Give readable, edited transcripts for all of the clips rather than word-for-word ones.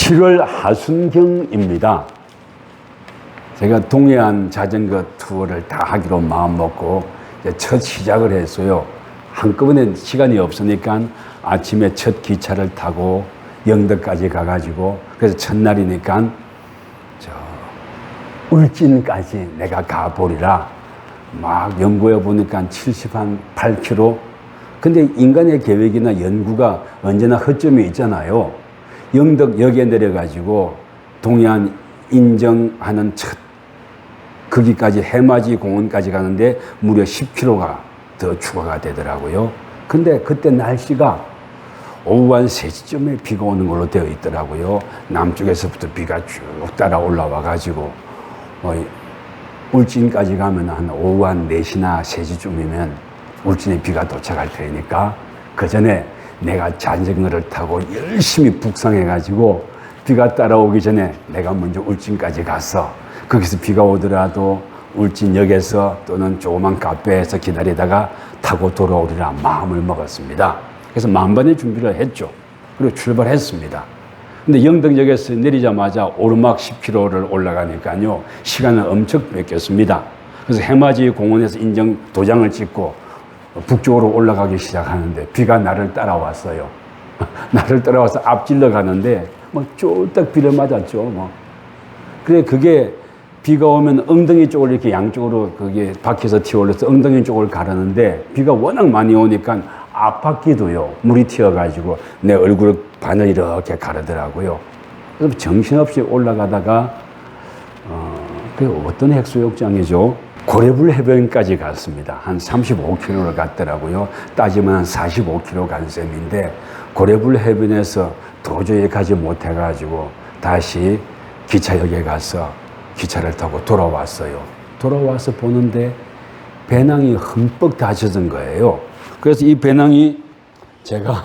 7월 하순경입니다. 제가 동해안 자전거 투어를 다 하기로 마음먹고 첫 시작을 했어요. 한꺼번에 시간이 없으니까 아침에 첫 기차를 타고 영덕까지 가가지고, 그래서 첫날이니까 울진까지 내가 가보리라 막 연구해 보니까 78km. 근데 인간의 계획이나 연구가 언제나 허점이 있잖아요. 영덕역에 내려가지고 동해안 인정하는 첫 거기까지 해맞이 공원까지 가는데 무려 10km가 더 추가가 되더라고요. 근데 그때 날씨가 오후 한 3시쯤에 비가 오는 걸로 되어 있더라고요. 남쪽에서부터 비가 쭉 따라 올라와 가지고 울진까지 가면 한 오후 한 4시나 3시쯤이면 울진에 비가 도착할 테니까 그 전에 내가 자전거를 타고 열심히 북상해 가지고 비가 따라오기 전에 내가 먼저 울진까지 가서 거기서 비가 오더라도 울진역에서 또는 조그만 카페에서 기다리다가 타고 돌아오리라 마음을 먹었습니다. 그래서 만반의 준비를 했죠. 그리고 출발했습니다. 근데 영덕역에서 내리자마자 오르막 10km를 올라가니까요, 시간을 엄청 뺏겼습니다. 그래서 해맞이 공원에서 인정 도장을 찍고 북쪽으로 올라가기 시작하는데 비가 나를 따라왔어요. 나를 따라와서 앞질러 가는데 쫄딱 비를 맞았죠. 그래, 그게 비가 오면 엉덩이 쪽을 이렇게 양쪽으로 그게 바퀴에서 튀어올려서 엉덩이 쪽을 가르는데 비가 워낙 많이 오니까 앞바퀴도요, 물이 튀어가지고 내 얼굴 반을 이렇게 가르더라고요. 그래서 정신없이 올라가다가, 어떤 해수욕장이죠? 고래불 해변까지 갔습니다. 한 35km를 갔더라고요. 따지면 한 45km 간 셈인데, 고래불 해변에서 도저히 가지 못해가지고 다시 기차역에 가서 기차를 타고 돌아왔어요. 돌아와서 보는데 배낭이 흠뻑 다 젖은 거예요. 그래서 이 배낭이 제가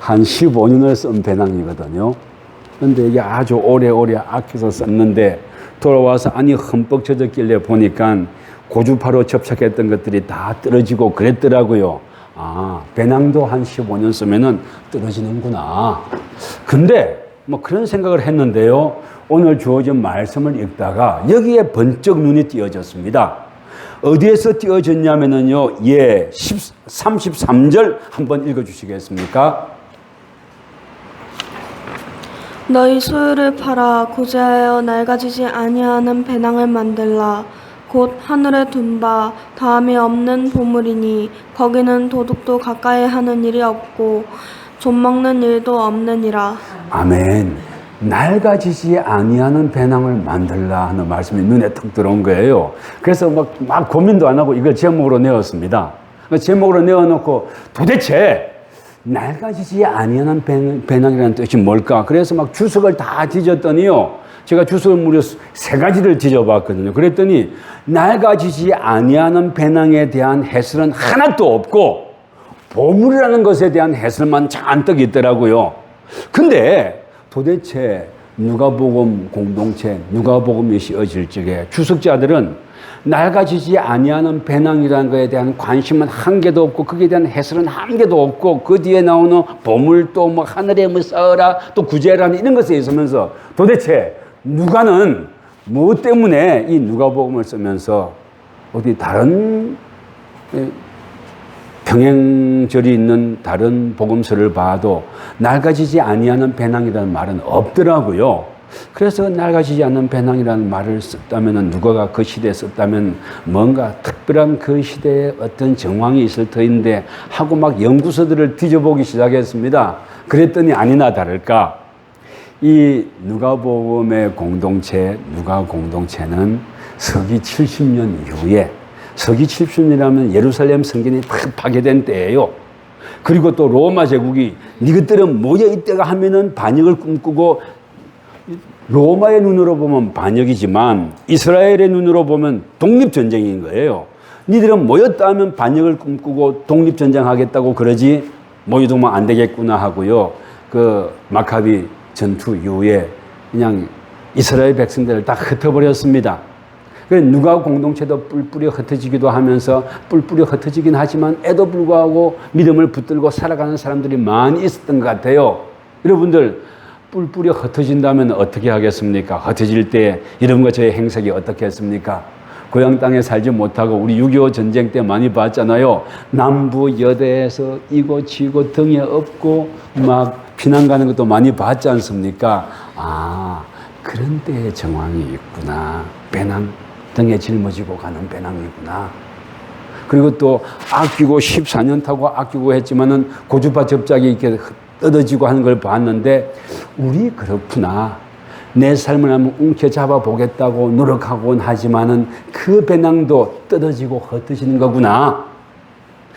한 15년을 쓴 배낭이거든요. 근데 이게 아주 오래오래 아껴서 썼는데 돌아와서 안이 흠뻑 젖었길래 보니까 고주파로 접착했던 것들이 다 떨어지고 그랬더라고요. 아, 배낭도 한 15년 쓰면은 떨어지는구나. 근데 그런 생각을 했는데요. 오늘 주어진 말씀을 읽다가 여기에 번쩍 눈이 띄어졌습니다. 어디에서 띄어졌냐면요. 33절 한번 읽어주시겠습니까? 너희 소유를 팔아 고지하여 낡아지지 아니하는 배낭을 만들라. 곧 하늘에 둔 바 다함이 없는 보물이니 거기는 도둑도 가까이 하는 일이 없고 좀먹는 일도 없느니라. 아멘. 낡아지지 아니하는 배낭을 만들라 하는 말씀이 눈에 턱 들어온 거예요. 그래서 막 고민도 안 하고 이걸 제목으로 내었습니다. 제목으로 내어놓고 도대체 낡아지지 아니하는 배낭이라는 뜻이 뭘까? 그래서 막 주석을 다 뒤졌더니요. 제가 주석을 무려 3가지를 뒤져봤거든요. 그랬더니 낡아지지 아니하는 배낭에 대한 해설은 하나도 없고 보물이라는 것에 대한 해설만 잔뜩 있더라고요. 근데 도대체 누가복음 공동체, 누가복음이 씌어질 적에 주석자들은 낡아지지 아니하는 배낭이라는 것에 대한 관심은 한 개도 없고 거기에 대한 해설은 한 개도 없고 그 뒤에 나오는 보물도 하늘에 써라 또 구제라는 이런 것에 있으면서 도대체 누가는 무엇 때문에 이 누가복음을 쓰면서 어디 다른 평행절이 있는 다른 복음서를 봐도 낡아지지 아니하는 배낭이라는 말은 없더라고요. 그래서 낡아지지 않는 배낭이라는 말을 썼다면 누가가 그 시대에 썼다면 뭔가 특별한 그 시대에 어떤 정황이 있을 터인데 하고 막 연구서들을 뒤져보기 시작했습니다. 그랬더니 아니나 다를까 이 누가복음의 공동체, 누가 공동체는 서기 70년 이후에 서기 70년이라면 예루살렘 성전이 딱 파괴된 때예요. 그리고 또 로마 제국이 니것들은 뭐야 이때가 하면은 반역을 꿈꾸고 로마의 눈으로 보면 반역이지만 이스라엘의 눈으로 보면 독립전쟁인 거예요. 니들은 모였다 하면 반역을 꿈꾸고 독립전쟁 하겠다고 그러지 모여두면 안 되겠구나 하고요. 그 마카비 전투 이후에 그냥 이스라엘 백성들을 다 흩어버렸습니다. 누가 공동체도 뿔뿔이 흩어지기도 하면서 뿔뿔이 흩어지긴 하지만 애도 불구하고 믿음을 붙들고 살아가는 사람들이 많이 있었던 것 같아요. 여러분들 뿔뿔이 흩어진다면 어떻게 하겠습니까? 흩어질 때 이런 거 저의 행색이 어떻게 했습니까? 고향 땅에 살지 못하고 우리 6.25 전쟁 때 많이 봤잖아요. 남부 여대에서 이고 지고 등에 업고 막 피난 가는 것도 많이 봤지 않습니까? 아, 그런 때의 정황이 있구나. 배낭, 등에 짊어지고 가는 배낭이구나. 그리고 또 아끼고 14년 타고 아끼고 했지만은 고주파 접짝이 이렇게 뜯어지고 하는 걸 봤는데 우리 그렇구나. 내 삶을 한번 움켜잡아 보겠다고 노력하곤 하지만은 그 배낭도 뜯어지고 흩어지는 거구나.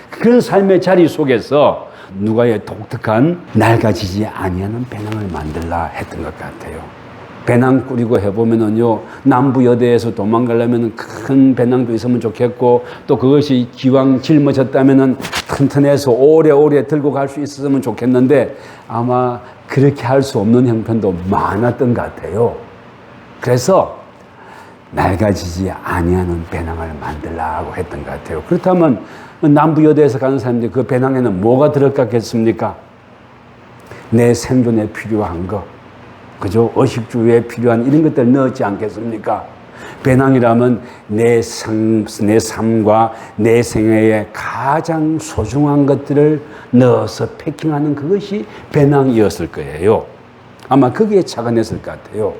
그런 삶의 자리 속에서 누가의 독특한 낡아지지 아니하는 배낭을 만들라 했던 것 같아요. 배낭 꾸리고 해보면은요, 남부 여대에서 도망가려면 큰 배낭도 있으면 좋겠고, 또 그것이 기왕 짊어졌다면은 튼튼해서 오래오래 들고 갈 수 있었으면 좋겠는데, 아마 그렇게 할 수 없는 형편도 많았던 것 같아요. 그래서 낡아지지 아니하는 배낭을 만들라고 했던 것 같아요. 그렇다면 남부 여대에서 가는 사람들이 그 배낭에는 뭐가 들어갔겠습니까? 내 생존에 필요한 거. 그죠? 의식주에 필요한 이런 것들 넣었지 않겠습니까? 배낭이라면 내 삶과 내 생애에 가장 소중한 것들을 넣어서 패킹하는 그것이 배낭이었을 거예요. 아마 거기에 착안했을 것 같아요.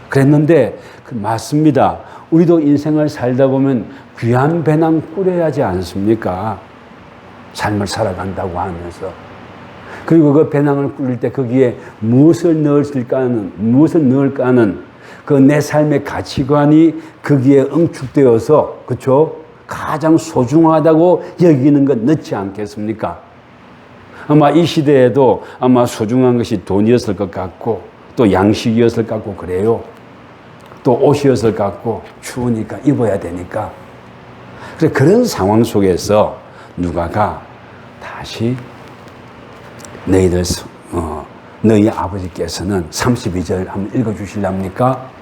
그랬는데 맞습니다. 우리도 인생을 살다 보면 귀한 배낭 꾸려야지 않습니까? 삶을 살아간다고 하면서. 그리고 그 배낭을 꾸릴 때 거기에 무엇을 넣을까 하는 그 내 삶의 가치관이 거기에 응축되어서, 그렇죠? 가장 소중하다고 여기는 것 넣지 않겠습니까? 아마 이 시대에도 아마 소중한 것이 돈이었을 것 같고, 또 양식이었을 것 같고 그래요. 또 옷이었을 것 같고, 추우니까 입어야 되니까. 그래서 그런 상황 속에서 누가가 다시 너희 아버지께서는 32절 한번 읽어주실랍니까?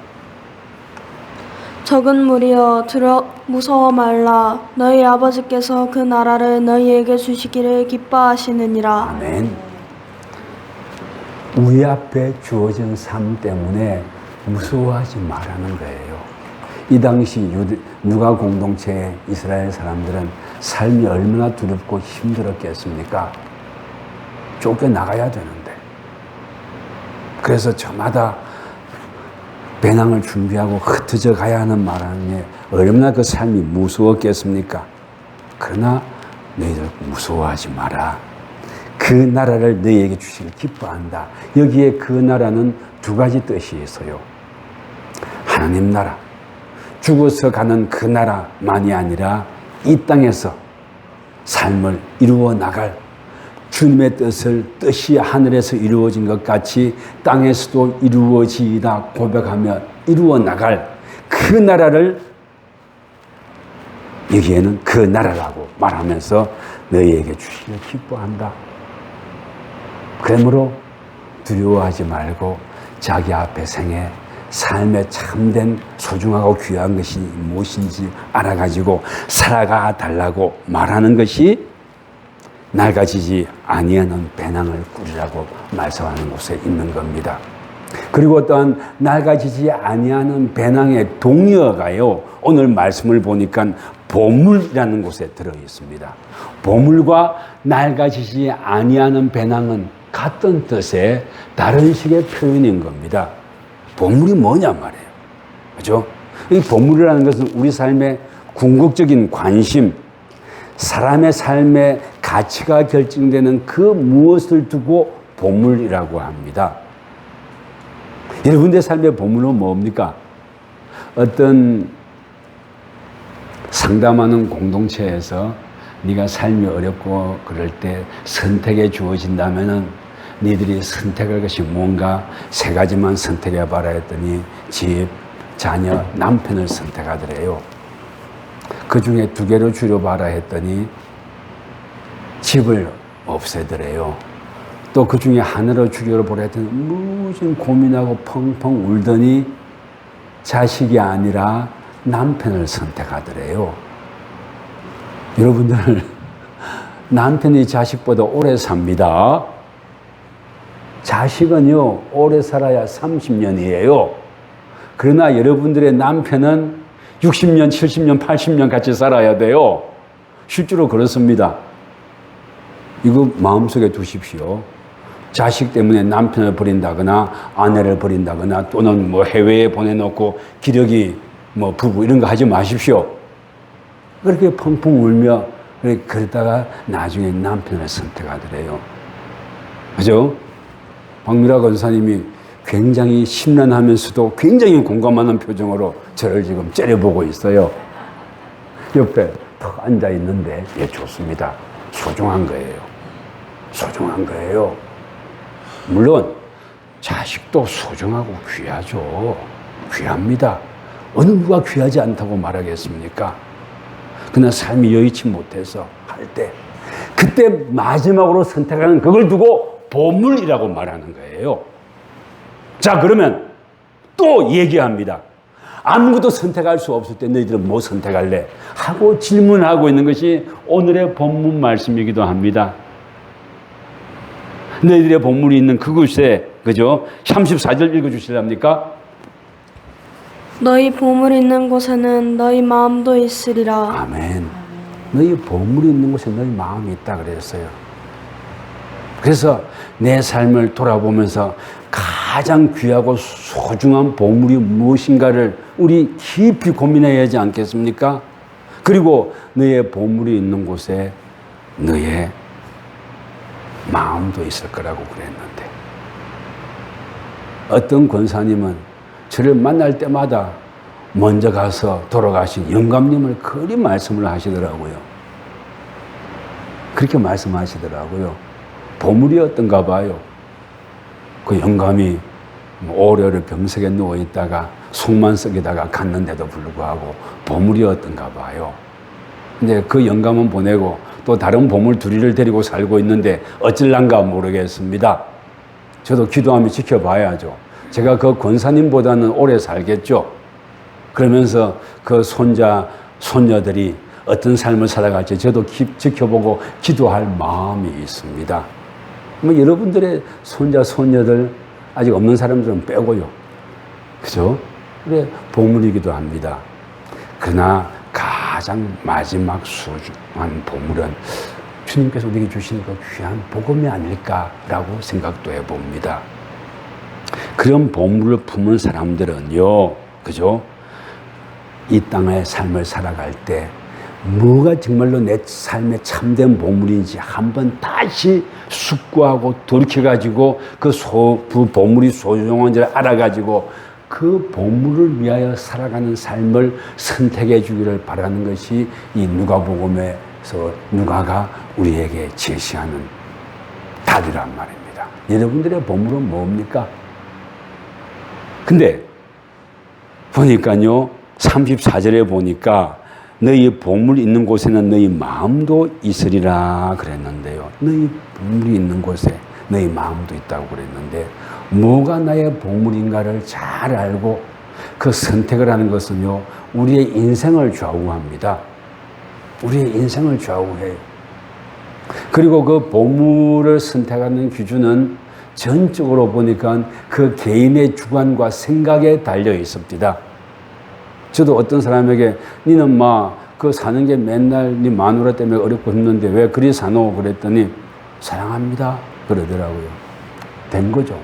적은 무리여 들어 무서워 말라. 너희 아버지께서 그 나라를 너희에게 주시기를 기뻐하시느니라. 아멘. 우리 앞에 주어진 삶 때문에 무서워하지 말라는 거예요. 이 당시 누가 공동체의 이스라엘 사람들은 삶이 얼마나 두렵고 힘들었겠습니까? 쫓겨나가야 되는데. 그래서 저마다 배낭을 준비하고 흩어져 가야 하는 말하는 게 얼마나 그 삶이 무서웠겠습니까? 그러나 너희들 무서워하지 마라. 그 나라를 너희에게 주시길 기뻐한다. 여기에 그 나라는 두 가지 뜻이 있어요. 하나님 나라, 죽어서 가는 그 나라만이 아니라 이 땅에서 삶을 이루어 나갈 주님의 뜻이 하늘에서 이루어진 것 같이 땅에서도 이루어지이다 고백하며 이루어 나갈 그 나라를 여기에는 그 나라라고 말하면서 너희에게 주시길 기뻐한다. 그러므로 두려워하지 말고 자기 앞에 생애 삶에 참된 소중하고 귀한 것이 무엇인지 알아가지고 살아가 달라고 말하는 것이 낡아지지 아니하는 배낭을 꾸리라고 말씀하는 곳에 있는 겁니다. 그리고 또한 낡아지지 아니하는 배낭의 동의어가요, 오늘 말씀을 보니까 보물이라는 곳에 들어 있습니다. 보물과 낡아지지 아니하는 배낭은 같은 뜻의 다른 식의 표현인 겁니다. 보물이 뭐냐 말이에요. 그죠? 이 보물이라는 것은 우리 삶의 궁극적인 관심, 사람의 삶의 가치가 결정되는 그 무엇을 두고 보물이라고 합니다. 여러분의 삶의 보물은 뭡니까? 어떤 상담하는 공동체에서 네가 삶이 어렵고 그럴 때 선택에 주어진다면은 너희들이 선택할 것이 뭔가 세 가지만 선택해봐라 했더니 집, 자녀, 남편을 선택하더래요. 그 중에 두 개로 줄여봐라 했더니 집을 없애더래요. 또 그 중에 하나로 줄여보라 했더니 무슨 고민하고 펑펑 울더니 자식이 아니라 남편을 선택하더래요. 여러분들, 남편이 자식보다 오래 삽니다. 자식은요, 오래 살아야 30년이에요. 그러나 여러분들의 남편은 60년, 70년, 80년 같이 살아야 돼요. 실제로 그렇습니다. 이거 마음속에 두십시오. 자식 때문에 남편을 버린다거나 아내를 버린다거나 또는 뭐 해외에 보내놓고 기력이 뭐 부부 이런 거 하지 마십시오. 그렇게 펑펑 울며 그러다가 나중에 남편을 선택하더래요. 그죠? 박미라 권사님이 굉장히 심란하면서도 굉장히 공감하는 표정으로 저를 지금 째려보고 있어요. 옆에 턱 앉아 있는데, 예, 좋습니다. 소중한 거예요. 소중한 거예요. 물론, 자식도 소중하고 귀하죠. 귀합니다. 어느 누가 귀하지 않다고 말하겠습니까? 그러나 삶이 여의치 못해서 할 때, 그때 마지막으로 선택하는 그걸 두고 보물이라고 말하는 거예요. 자, 그러면 또 얘기합니다. 아무것도 선택할 수 없을 때 너희들은 뭐 선택할래? 하고 질문하고 있는 것이 오늘의 본문 말씀이기도 합니다. 너희들의 본문이 있는 그곳에, 그죠? 34절 읽어주실랍니까? 너희 보물 있는 곳에는 너희 마음도 있으리라. 아멘. 너희 보물이 있는 곳에 너희 마음이 있다 그랬어요. 그래서 내 삶을 돌아보면서 가장 귀하고 소중한 보물이 무엇인가를 우리 깊이 고민해야 하지 않겠습니까? 그리고 너의 보물이 있는 곳에 너의 마음도 있을 거라고 그랬는데, 어떤 권사님은 저를 만날 때마다 먼저 가서 돌아가신 영감님을 그리 말씀을 하시더라고요. 그렇게 말씀하시더라고요. 보물이 어떤가 봐요. 그 영감이 오래오래 병석에 누워있다가 속만 썩이다가 갔는데도 불구하고 보물이 어떤가 봐요. 근데 그 영감은 보내고 또 다른 보물 둘이를 데리고 살고 있는데 어찔란가 모르겠습니다. 저도 기도하며 지켜봐야죠. 제가 그 권사님보다는 오래 살겠죠. 그러면서 그 손자, 손녀들이 어떤 삶을 살아갈지 저도 지켜보고 기도할 마음이 있습니다. 뭐 여러분들의 손자, 손녀들 아직 없는 사람들은 빼고요. 그죠? 그래, 보물이기도 합니다. 그러나 가장 마지막 소중한 보물은 주님께서 우리에게 주신 그 귀한 복음이 아닐까라고 생각도 해봅니다. 그런 보물을 품은 사람들은요, 그죠? 이 땅의 삶을 살아갈 때 뭐가 정말로 내 삶의 참된 보물인지 한번 다시 숙고하고 돌이켜가지고 그 보물이 소중한지를 알아가지고 그 보물을 위하여 살아가는 삶을 선택해 주기를 바라는 것이 이 누가복음에서 누가가 우리에게 제시하는 답이란 말입니다. 여러분들의 보물은 뭡니까? 근데 보니까요, 34절에 보니까 너희 보물 있는 곳에는 너희 마음도 있으리라 그랬는데요. 너희 보물이 있는 곳에 너희 마음도 있다고 그랬는데, 뭐가 나의 보물인가를 잘 알고 그 선택을 하는 것은요, 우리의 인생을 좌우합니다. 우리의 인생을 좌우해요. 그리고 그 보물을 선택하는 기준은 전적으로 보니까 그 개인의 주관과 생각에 달려 있습니다. 저도 어떤 사람에게 니는 그 사는 게 맨날 니 마누라 때문에 어렵고 힘든데 왜 그리 사노? 그랬더니 사랑합니다 그러더라고요. 된 거죠.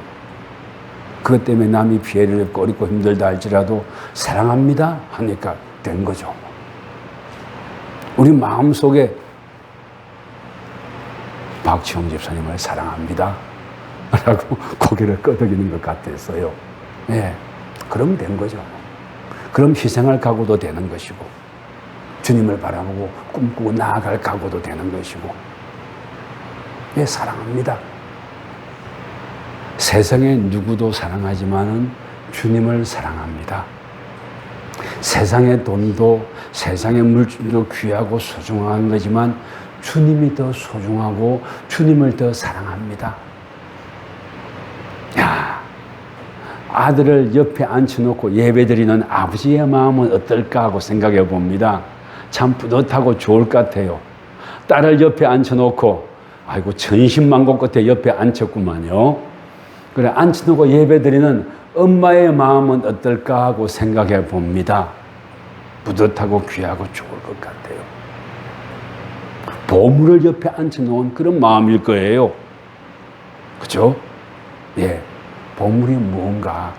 그것 때문에 남이 피해를 입고 어렵고 힘들다 할지라도 사랑합니다 하니까 된 거죠. 우리 마음속에 박지영 집사님을 사랑합니다 라고 고개를 끄덕이는 것 같았어요. 네, 그럼 된 거죠. 그럼 희생할 각오도 되는 것이고, 주님을 바라보고 꿈꾸고 나아갈 각오도 되는 것이고, 예, 사랑합니다. 세상에 누구도 사랑하지만은 주님을 사랑합니다. 세상의 돈도 세상의 물질도 귀하고 소중한 거지만 주님이 더 소중하고 주님을 더 사랑합니다. 야, 아들을 옆에 앉혀놓고 예배드리는 아버지의 마음은 어떨까 하고 생각해 봅니다. 참 뿌듯하고 좋을 것 같아요. 딸을 옆에 앉혀놓고, 아이고 천신만고 끝에 옆에 앉혔구만요. 그래, 앉혀놓고 예배드리는 엄마의 마음은 어떨까 하고 생각해 봅니다. 뿌듯하고 귀하고 좋을 것 같아요. 보물을 옆에 앉혀놓은 그런 마음일 거예요. 그죠? 예. 보물이 무언가?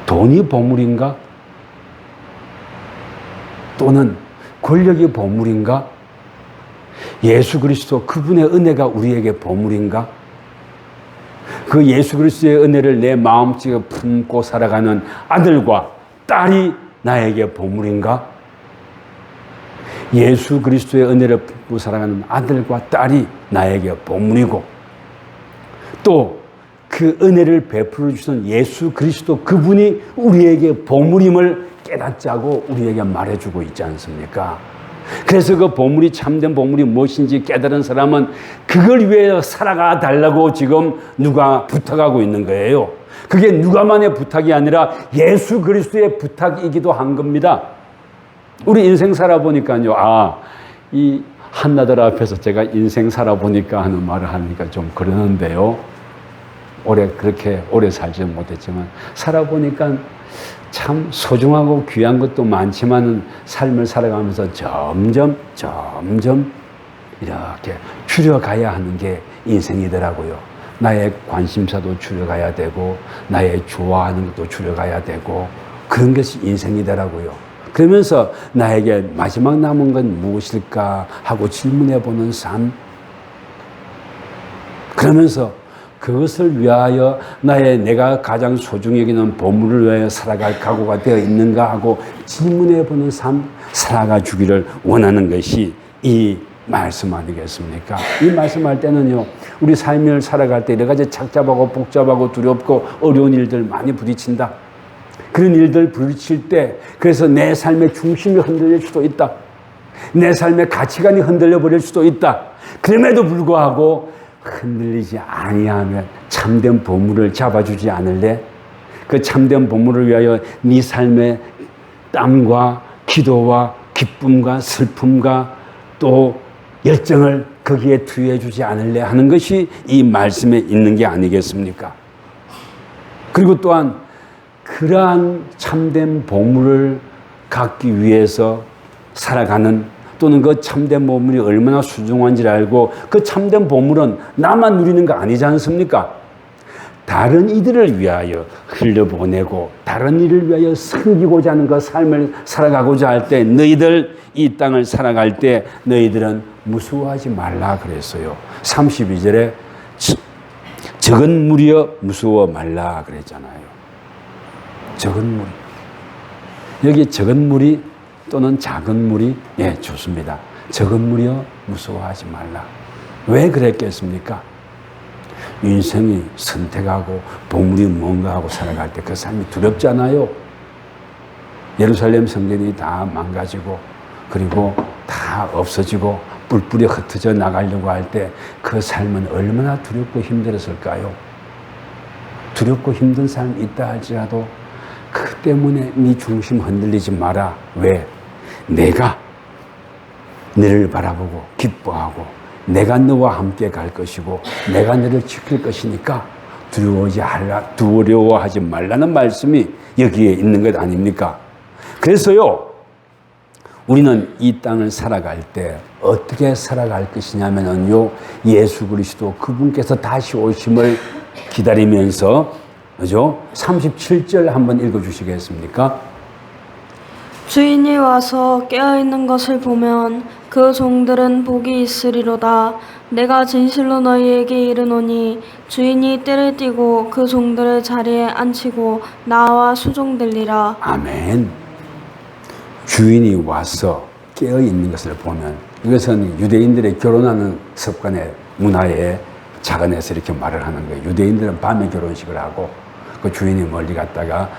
돈이 보물인가? 또는 권력이 보물인가? 예수 그리스도 그분의 은혜가 우리에게 보물인가? 그 예수 그리스도의 은혜를 내 마음속에 품고 살아가는 아들과 딸이 나에게 보물인가? 예수 그리스도의 은혜를 품고 살아가는 아들과 딸이 나에게 보물이고, 또 그 은혜를 베풀어 주시는 예수 그리스도 그분이 우리에게 보물임을 깨닫자고 우리에게 말해주고 있지 않습니까? 그래서 그 보물이 참된 보물이 무엇인지 깨달은 사람은 그걸 위해 살아가 달라고 지금 누가 부탁하고 있는 거예요. 그게 누가만의 부탁이 아니라 예수 그리스도의 부탁이기도 한 겁니다. 우리 인생 살아보니까요. 이 한나들 앞에서 제가 인생 살아보니까 하는 말을 하니까 좀 그러는데요. 그렇게 오래 살지 못했지만 살아보니까 참 소중하고 귀한 것도 많지만 삶을 살아가면서 점점 이렇게 줄여가야 하는 게 인생이더라고요. 나의 관심사도 줄여가야 되고 나의 좋아하는 것도 줄여가야 되고 그런 것이 인생이더라고요. 그러면서 나에게 마지막 남은 건 무엇일까 하고 질문해보는 삶, 그러면서 그것을 위하여 내가 가장 소중히 여기는 보물을 위하여 살아갈 각오가 되어 있는가 하고 질문해보는 삶, 살아가 주기를 원하는 것이 이 말씀 아니겠습니까? 이 말씀할 때는요, 우리 삶을 살아갈 때 여러 가지 착잡하고 복잡하고 두렵고 어려운 일들 많이 부딪힌다. 그런 일들 부딪힐 때 그래서 내 삶의 중심이 흔들릴 수도 있다. 내 삶의 가치관이 흔들려 버릴 수도 있다. 그럼에도 불구하고 흔들리지 아니하면 참된 보물을 잡아주지 않을래? 그 참된 보물을 위하여 네 삶의 땀과 기도와 기쁨과 슬픔과 또 열정을 거기에 투여해 주지 않을래 하는 것이 이 말씀에 있는 게 아니겠습니까? 그리고 또한 그러한 참된 보물을 갖기 위해서 살아가는, 또는 그 참된 보물이 얼마나 소중한지를 알고 그 참된 보물은 나만 누리는 거 아니지 않습니까? 다른 이들을 위하여 흘려보내고 다른 이를 위하여 섬기고자 하는 그 삶을 살아가고자 할 때, 너희들 이 땅을 살아갈 때 너희들은 무서워하지 말라 그랬어요. 32절에 적은 무리여 무서워 말라 그랬잖아요. 적은 무리. 여기 적은 무리 또는 작은 무리, 예, 좋습니다. 적은 무리여 무서워하지 말라. 왜 그랬겠습니까? 인생이 선택하고 보물이 뭔가 하고 살아갈 때 그 삶이 두렵잖아요. 예루살렘 성전이 다 망가지고 그리고 다 없어지고 뿔뿔이 흩어져 나가려고 할 때 그 삶은 얼마나 두렵고 힘들었을까요? 두렵고 힘든 삶이 있다 할지라도 그 때문에 네 중심 흔들리지 마라. 왜? 내가 너를 바라보고 기뻐하고 내가 너와 함께 갈 것이고 내가 너를 지킬 것이니까 두려워하지 말라는 말씀이 여기에 있는 것 아닙니까? 그래서요, 우리는 이 땅을 살아갈 때 어떻게 살아갈 것이냐면요, 예수 그리스도 그분께서 다시 오심을 기다리면서, 그죠? 37절 한번 읽어주시겠습니까? 주인이 와서 깨어있는 것을 보면 그 종들은 복이 있으리로다. 내가 진실로 너희에게 이르노니 주인이 때를 띠고 그 종들을 자리에 앉히고 나와 수종들리라. 아멘. 주인이 와서 깨어있는 것을 보면, 이것은 유대인들의 결혼하는 습관의 문화에 착안해서 이렇게 말을 하는 거예요. 유대인들은 밤에 결혼식을 하고 그 주인이 멀리 갔다가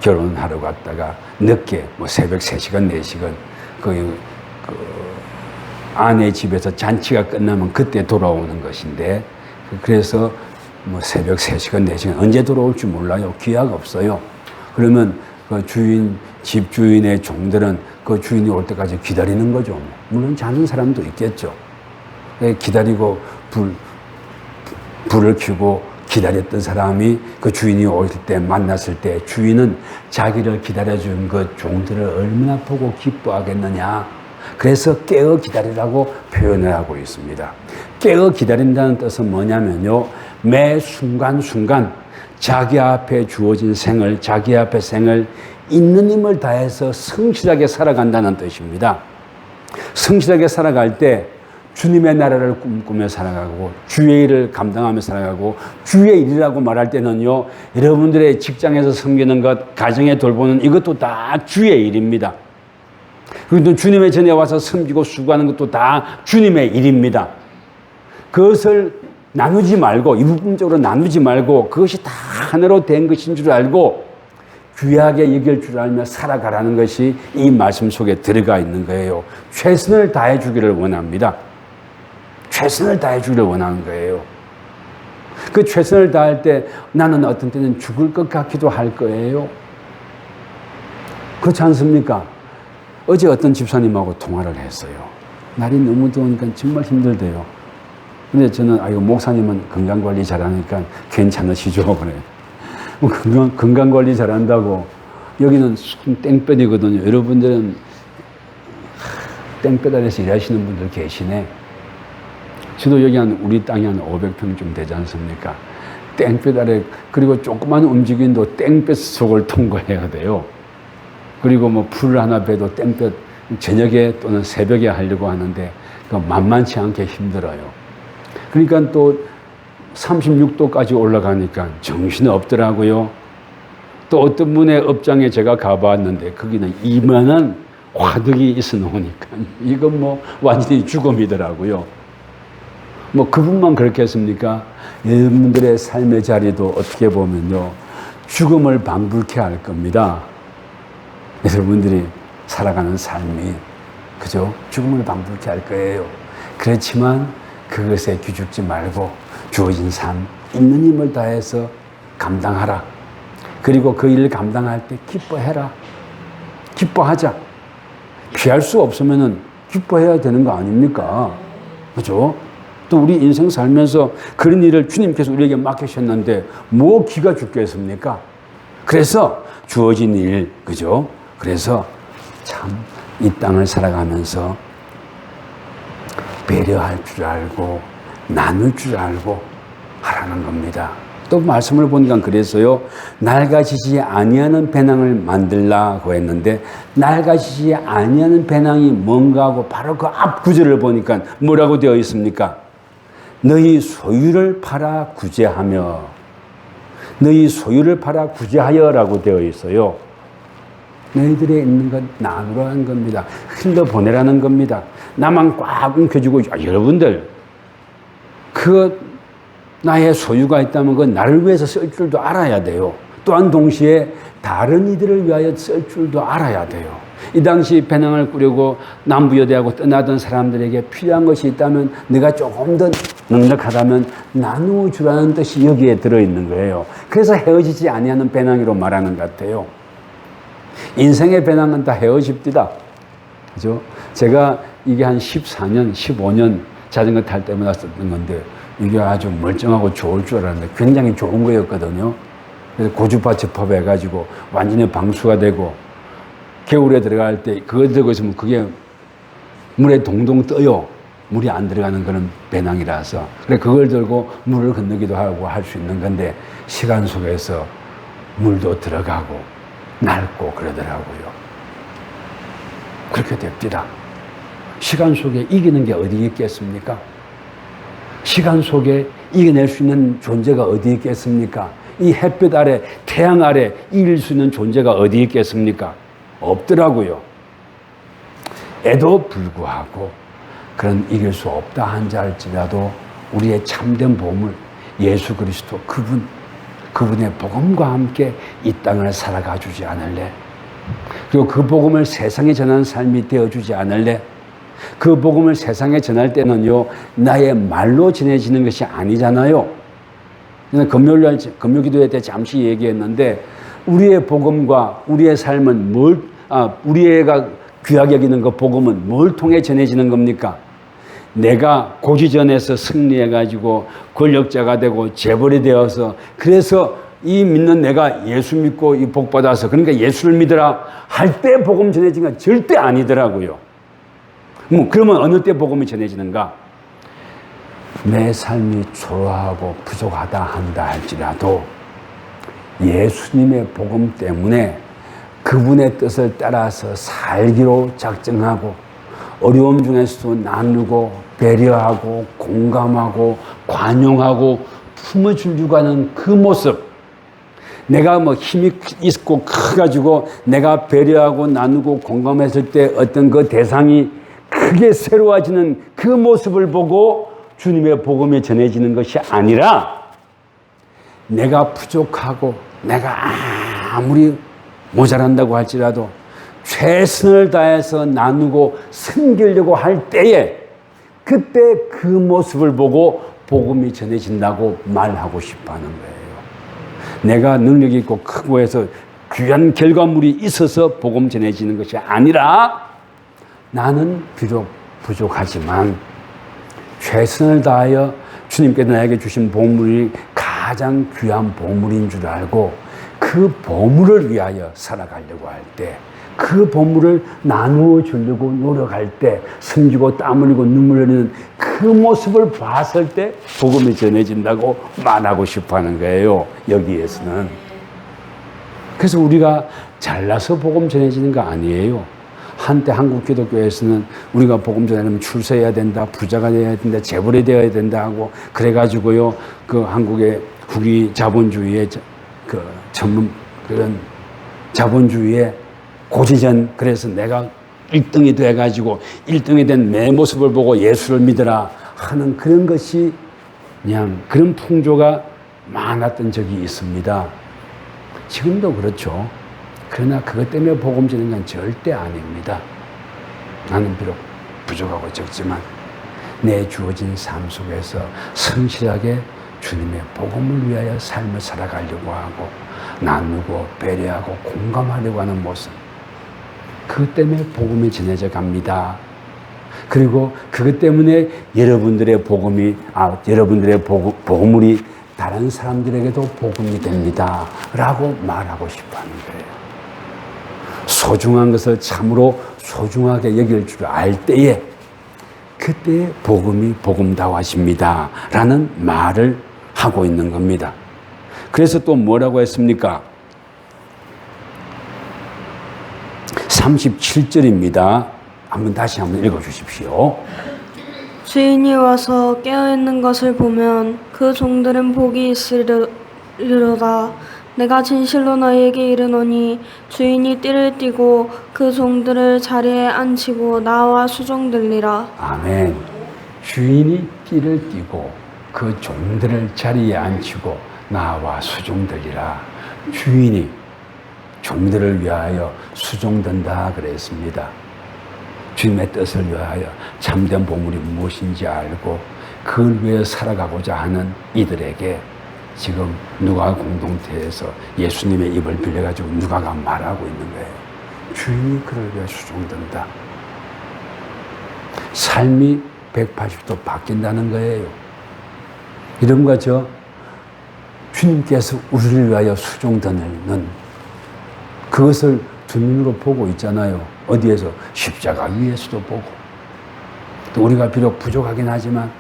결혼하러 갔다가 늦게 새벽 3시간, 4시간 그 아내 집에서 잔치가 끝나면 그때 돌아오는 것인데, 그래서 새벽 3시간, 4시간 언제 돌아올지 몰라요. 기약 없어요. 그러면 그 집주인의 종들은 그 주인이 올 때까지 기다리는 거죠. 물론 자는 사람도 있겠죠. 기다리고 불을 켜고 기다렸던 사람이 그 주인이 올 때 만났을 때 주인은 자기를 기다려준 그 종들을 얼마나 보고 기뻐하겠느냐. 그래서 깨어 기다리라고 표현을 하고 있습니다. 깨어 기다린다는 뜻은 뭐냐면요, 매 순간순간 자기 앞에 주어진 생을, 자기 앞에 생을 있는 힘을 다해서 성실하게 살아간다는 뜻입니다. 성실하게 살아갈 때 주님의 나라를 꿈꾸며 살아가고 주의 일을 감당하며 살아가고, 주의 일이라고 말할 때는요, 여러분들의 직장에서 섬기는 것, 가정에 돌보는 이것도 다 주의 일입니다. 그리고 또 주님의 전에 와서 섬기고 수고하는 것도 다 주님의 일입니다. 그것을 나누지 말고, 이부분적으로 나누지 말고 그것이 다 하나로 된 것인 줄 알고 귀하게 여길 줄 알며 살아가라는 것이 이 말씀 속에 들어가 있는 거예요. 최선을 다해 주기를 원합니다. 최선을 다해 주기를 원하는 거예요. 그 최선을 다할 때 나는 어떤 때는 죽을 것 같기도 할 거예요. 그렇지 않습니까? 어제 어떤 집사님하고 통화를 했어요. 날이 너무 더우니까 정말 힘들대요. 근데 저는 이거 목사님은 건강관리 잘하니까 괜찮으시죠? 그래요. 건강관리 잘한다고 여기는 땡볕이거든요. 여러분들은 땡볕 아래서 일하시는 분들 계시네. 저도 여기 우리 땅이 한 500평쯤 되지 않습니까? 땡볕 아래, 그리고 조그만 움직임도 땡볕 속을 통과해야 돼요. 그리고 뭐 풀 하나 베도 땡볕, 저녁에 또는 새벽에 하려고 하는데 만만치 않게 힘들어요. 그러니까 또 36도까지 올라가니까 정신이 없더라고요. 또 어떤 분의 업장에 제가 가봤는데 거기는 이만한 화덕이 있어 놓으니까 이건 뭐 완전히 죽음이더라고요. 뭐 그분만 그렇게 했습니까? 여러분들의 삶의 자리도 어떻게 보면요, 죽음을 방불케 할 겁니다. 여러분들이 살아가는 삶이, 그죠? 죽음을 방불케 할 거예요. 그렇지만 그것에 기죽지 말고 주어진 삶, 있는 힘을 다해서 감당하라. 그리고 그 일을 감당할 때 기뻐해라. 기뻐하자. 피할 수 없으면은 기뻐해야 되는 거 아닙니까? 그죠? 또 우리 인생 살면서 그런 일을 주님께서 우리에게 맡기셨는데 뭐 기가 죽겠습니까? 그래서 주어진 일, 그죠? 그래서 참 이 땅을 살아가면서 배려할 줄 알고 나눌 줄 알고 하라는 겁니다. 또 말씀을 보니까 그래서요, 낡아지지 아니하는 배낭을 만들라고 했는데, 낡아지지 아니하는 배낭이 뭔가 하고 바로 그 앞 구절을 보니까 뭐라고 되어 있습니까? 너희 소유를 팔아 구제하며, 너희 소유를 팔아 구제하여라고 되어 있어요. 너희들에 있는 것 나누라는 겁니다. 흘려보내라는 겁니다. 나만 꽉 움켜쥐고, 여러분들 그 나의 소유가 있다면 그 나를 위해서 쓸 줄도 알아야 돼요. 또한 동시에 다른 이들을 위하여 쓸 줄도 알아야 돼요. 이 당시 배낭을 꾸려고 남부여대하고 떠나던 사람들에게 필요한 것이 있다면 내가 조금 더 넉넉하다면 나누어 주라는 뜻이 여기에 들어있는 거예요. 그래서 헤어지지 아니하는 배낭이로 말하는 것 같아요. 인생의 배낭은 다 헤어집니다. 그죠? 제가 이게 한 14년, 15년 자전거 탈 때마다 썼던 건데 이게 아주 멀쩡하고 좋을 줄 알았는데 굉장히 좋은 거였거든요. 그래서 고주파 접합해가지고 완전히 방수가 되고 겨울에 들어갈 때 그거 들고 있으면 그게 물에 동동 떠요. 물이 안 들어가는 그런 배낭이라서. 그래 그걸 들고 물을 건너기도 하고 할 수 있는 건데 시간 속에서 물도 들어가고 낡고 그러더라고요. 그렇게 됩니다. 시간 속에 이기는 게 어디 있겠습니까? 시간 속에 이겨낼 수 있는 존재가 어디 있겠습니까? 이 햇볕 아래, 태양 아래 이길 수 있는 존재가 어디 있겠습니까? 없더라고요. 에도 불구하고 그런 이길 수 없다 한자 할지라도 우리의 참된 보물 예수 그리스도 그분의 복음과 함께 이 땅을 살아가 주지 않을래? 그리고 그 복음을 세상에 전하는 삶이 되어주지 않을래? 그 복음을 세상에 전할 때는요, 나의 말로 전해지는 것이 아니잖아요. 금요일 기도회 때 잠시 얘기했는데, 우리의 복음과 우리의 삶은 우리가 귀하게 여기는 그 복음은 뭘 통해 전해지는 겁니까? 내가 고지전에서 승리해가지고 권력자가 되고 재벌이 되어서 그래서 이 믿는 내가 예수 믿고 이 복 받아서 그러니까 예수를 믿으라 할 때 복음 전해진 건 절대 아니더라고요. 그러면 어느 때 복음이 전해지는가? 내 삶이 초라하고 부족하다 한다 할지라도 예수님의 복음 때문에 그분의 뜻을 따라서 살기로 작정하고 어려움 중에서도 나누고 배려하고 공감하고 관용하고 품어주려고 하는 그 모습, 내가 뭐 힘이 있고 커가지고 내가 배려하고 나누고 공감했을 때 어떤 그 대상이 크게 새로워지는 그 모습을 보고 주님의 복음이 전해지는 것이 아니라 내가 부족하고 내가 아무리 모자란다고 할지라도 최선을 다해서 나누고 섬기려고 할 때에 그때 그 모습을 보고 복음이 전해진다고 말하고 싶어하는 거예요. 내가 능력이 있고 크고 해서 귀한 결과물이 있어서 복음 전해지는 것이 아니라 나는 비록 부족하지만 최선을 다하여 주님께서 나에게 주신 보물이 가장 귀한 보물인 줄 알고 그 보물을 위하여 살아가려고 할 때, 그 보물을 나누어 주려고 노력할 때, 숨기고 땀 흘리고 눈물 흘리는 그 모습을 봤을 때 복음이 전해진다고 말하고 싶어 하는 거예요, 여기에서는. 그래서 우리가 잘나서 복음 전해지는 거 아니에요. 한때 한국 기독교에서는 우리가 복음 전하려면 출세해야 된다, 부자가 되어야 된다, 재벌이 되어야 된다 하고 그래가지고요, 그 한국의 후기 자본주의의 그 전문 그런 자본주의의 고지전, 그래서 내가 1등이 돼가지고 1등이 된 내 모습을 보고 예수를 믿으라 하는 그런 것이 그냥 그런 풍조가 많았던 적이 있습니다. 지금도 그렇죠. 그러나 그것 때문에 복음 전하는 건 절대 아닙니다. 나는 비록 부족하고 적지만 내 주어진 삶 속에서 성실하게 주님의 복음을 위하여 삶을 살아가려고 하고 나누고 배려하고 공감하려고 하는 모습, 그것 때문에 복음이 전해져 갑니다. 그리고 그것 때문에 여러분들의 복음이 다른 사람들에게도 복음이 됩니다 라고 말하고 싶어 하는 거예요. 소중한 것을 참으로 소중하게 여길 줄 알 때에 그때 복음이 복음다워집니다 라는 말을 하고 있는 겁니다. 그래서 또 뭐라고 했습니까? 37절입니다. 다시 한번 읽어주십시오. 주인이 와서 깨어있는 것을 보면 그 종들은 복이 있으리로다. 내가 진실로 너희에게 이르노니 주인이 띠를 띠고 그 종들을 자리에 앉히고 나와 수종들리라. 아멘. 주인이 띠를 띠고 그 종들을 자리에 앉히고 나와 수종들리라. 주인이 종들을 위하여 수종된다 그랬습니다. 주님의 뜻을 위하여 참된 보물이 무엇인지 알고 그걸 위해 살아가고자 하는 이들에게 지금 누가 공동체에서 예수님의 입을 빌려가지고 누가가 말하고 있는 거예요. 주인이 그를 위해 수종된다. 삶이 180도 바뀐다는 거예요. 이런 거죠. 주님께서 우리를 위하여 수종되는 그것을 두 눈으로 보고 있잖아요. 어디에서? 십자가 위에서도 보고. 또 우리가 비록 부족하긴 하지만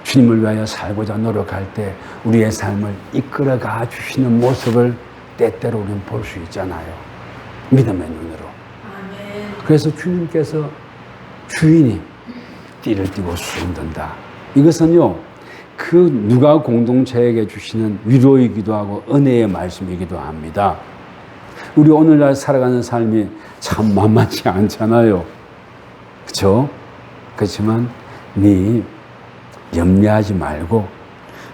주님을 위하여 살고자 노력할 때 우리의 삶을 이끌어가 주시는 모습을 때때로 우리는 볼 수 있잖아요. 믿음의 눈으로. 그래서 주님께서 주인이 띠를 띠고 수종된다. 이것은요, 그 누가 공동체에게 주시는 위로이기도 하고 은혜의 말씀이기도 합니다. 우리 오늘날 살아가는 삶이 참 만만치 않잖아요. 그렇죠? 그렇지만 네 염려하지 말고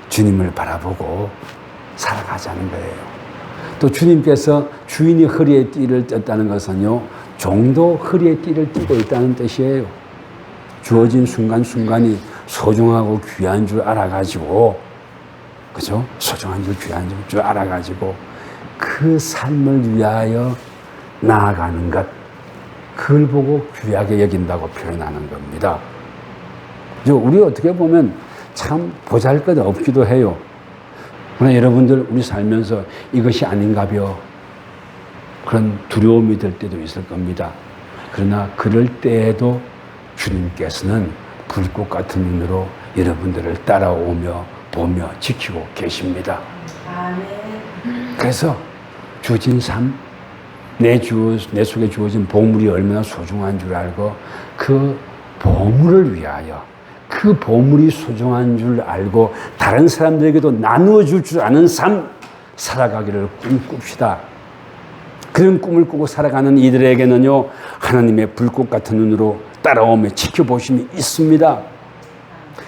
주님을 바라보고 살아가자는 거예요. 또 주님께서 주인이 허리에 띠를 떴다는 것은요, 종도 허리에 띠를 띠고 있다는 뜻이에요. 주어진 순간순간이 소중하고 귀한 줄 알아가지고, 그죠? 소중한 줄 귀한 줄 알아가지고 그 삶을 위하여 나아가는 것, 그걸 보고 귀하게 여긴다고 표현하는 겁니다. 우리 어떻게 보면 참 보잘것 없기도 해요. 그러나 여러분들 우리 살면서 이것이 아닌가벼 그런 두려움이 들 때도 있을 겁니다. 그러나 그럴 때에도 주님께서는 불꽃 같은 눈으로 여러분들을 따라오며 보며 지키고 계십니다. 그래서 주어진 삶, 내 속에 주어진 보물이 얼마나 소중한 줄 알고 그 보물을 위하여 그 보물이 소중한 줄 알고 다른 사람들에게도 나누어 줄 줄 아는 삶 살아가기를 꿈꿉시다. 그런 꿈을 꾸고 살아가는 이들에게는요, 하나님의 불꽃 같은 눈으로 따라오며 지켜보심이 있습니다.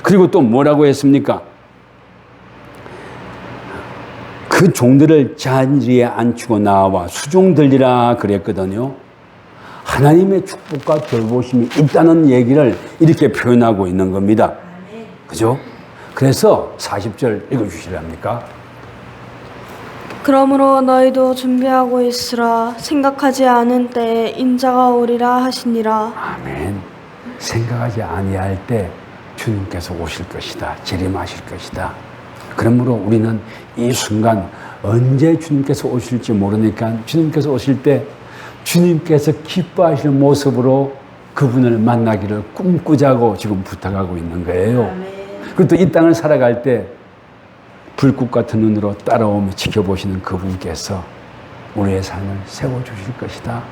그리고 또 뭐라고 했습니까? 그 종들을 자리에 앉히고 나와 수종들리라 그랬거든요. 하나님의 축복과 돌보심이 있다는 얘기를 이렇게 표현하고 있는 겁니다. 그죠? 그래서 40절 읽어주시랍니까? 그러므로 너희도 준비하고 있으라. 생각하지 않은 때에 인자가 오리라 하시니라. 아멘. 생각하지 아니할 때 주님께서 오실 것이다. 재림하실 것이다. 그러므로 우리는 이 순간 언제 주님께서 오실지 모르니까 주님께서 오실 때 주님께서 기뻐하실 모습으로 그분을 만나기를 꿈꾸자고 지금 부탁하고 있는 거예요. 그리고 또 이 땅을 살아갈 때 불꽃 같은 눈으로 따라오며 지켜보시는 그분께서 우리의 삶을 세워주실 것이다.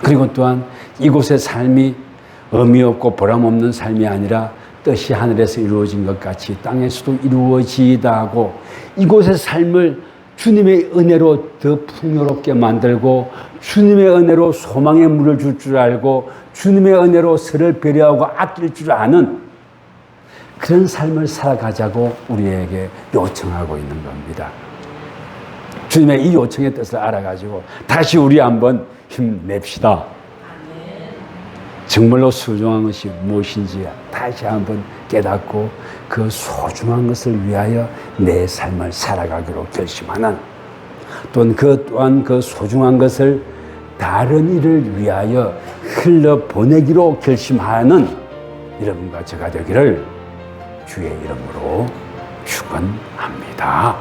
그리고 또한 이곳의 삶이 의미 없고 보람 없는 삶이 아니라 뜻이 하늘에서 이루어진 것 같이 땅에서도 이루어지다 하고 이곳의 삶을 주님의 은혜로 더 풍요롭게 만들고 주님의 은혜로 소망의 물을 줄 줄 알고 주님의 은혜로 서를 배려하고 아낄 줄 아는 그런 삶을 살아가자고 우리에게 요청하고 있는 겁니다. 주님의 이 요청의 뜻을 알아가지고 다시 우리 한번 힘냅시다. 정말로 소중한 것이 무엇인지 다시 한번 깨닫고 그 소중한 것을 위하여 내 삶을 살아가기로 결심하는 또한 그 소중한 것을 다른 일을 위하여 흘려보내기로 결심하는 여러분과 제가 되기를 주의 이름으로 축원합니다.